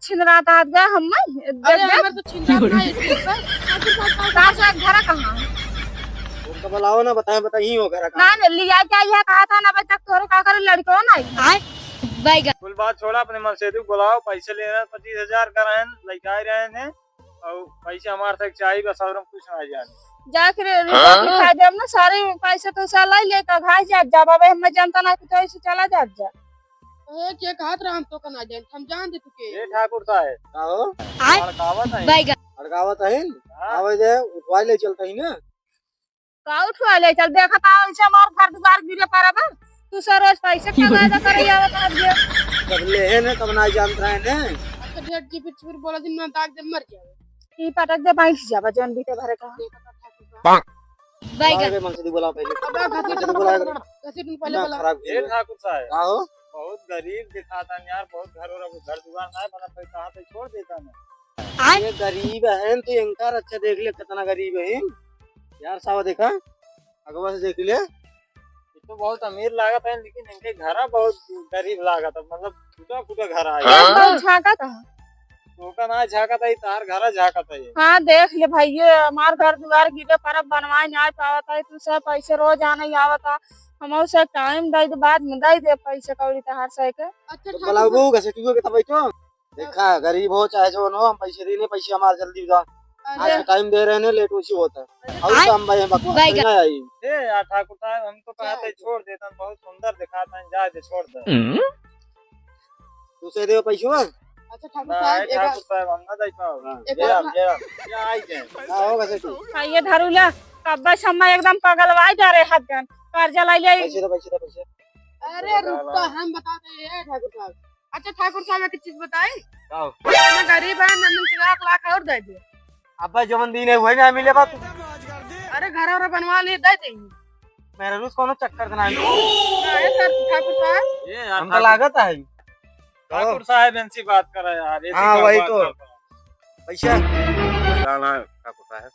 छिंदरा तात गया हम अरे हमारे तो छिंदा नहीं घर कहाँ उनका बुलाओ ना, बताए बताइए हो घर का। ना लिया क्या कहा था ना बच्चा तक तोरे का करे लड़को ना कुल बात छोड़ा, अपने मन से बुलाओ। पैसे ले रहे 25,000 का रहन लइका रहे हैं और पैसे हमारे तक चाहिए बस, और हम कुछ ना जाने। जाकर रिपोर्ट लिखा दे ना सारे पैसे तो साला ले तो घाई जा बाबा हम जनता ना तो ऐसे चला जा एक एक हाथ हम तो कना जान हम जान दे तुके। ए ठाकुर साहब का हो अड़कावत है अड़कावत है आवे दे उठवा ले चलता ही ना का उठवा ले चल देखा था ऐसे मार घर द्वार गिरे पारा तू सर रोज पैसे कमाएगा करे आवत है जब ले है ना तब ना जानत रहे ने। अच्छा डेट की फिर बोला दिन में दाग दे मर जावे ई पटक दे बैठ जाबा जन बीते भरे का बाइक मन से बुलाओ पहले। अब घासे से बुलाओ दिन पहले बोला खराब ए ठाकुर साहब का हो बहुत गरीब दिखाता यार, बहुत घर दुकान ना बना तो कहां पे छोड़ देता ना। ये गरीब है तो इनकार अच्छा देख ले कितना गरीब है यार। सावा देखा अगवा से देख ले तो बहुत अमीर लागत है, लेकिन इनके घर बहुत गरीब लागत है, मतलब टूटा फूटा घर एक आया बार झाका था तो का ना झाका था, तार घर झाका था ये। हाँ देख ले भाई ये हमार घर द्वार गिरे पर बनवाए नहीं पावत है तू सब पैसे रोज आने ही आवता हम से टाइम दे दे बाद में दे दे पैसे कौड़ी तहार से के अच्छा तो बुलाओ कैसे क्यों के तब बैठो। देखा गरीब हो चाहे जो हो हम पैसे देने, पैसे हमारे जल्दी दो। आज टाइम दे रहे हैं लेट उसी होता है और हम भाई बकवास नहीं आई। ए यार ठाकुर साहब हम तो कहते छोड़ देता, बहुत सुंदर दिखाता है, जा दे छोड़ दे। तू से दे पैसे अच्छा ठाकुर ना साहब ठाकुर साहब हम ना दे पाओ एक ये बार- ये आई के का हो कैसे तू ये धरुला कब्बा समय एकदम पगलवाई जा रहे हाथ गन कर्जा लाई ले पैसे दे पैसे दे पैसे। अरे रुक तो हम बताते हैं ठाकुर साहब। अच्छा ठाकुर साहब एक चीज बताई, का हो मैं गरीब है नंदन 1 लाख और दे दे। अब्बा जवन दिन है वही ना मिले बात। अरे घर और बनवा लिए दे दे मेरे रूस कोनो चक्कर देना है ठाकुर साहब। ये हम तो लागत है ठाकुर साहब इनसे बात कर रहा यार, ऐसी हाँ, क्या वही बात तो। करता है? पैसा लाना ठाकुर साहब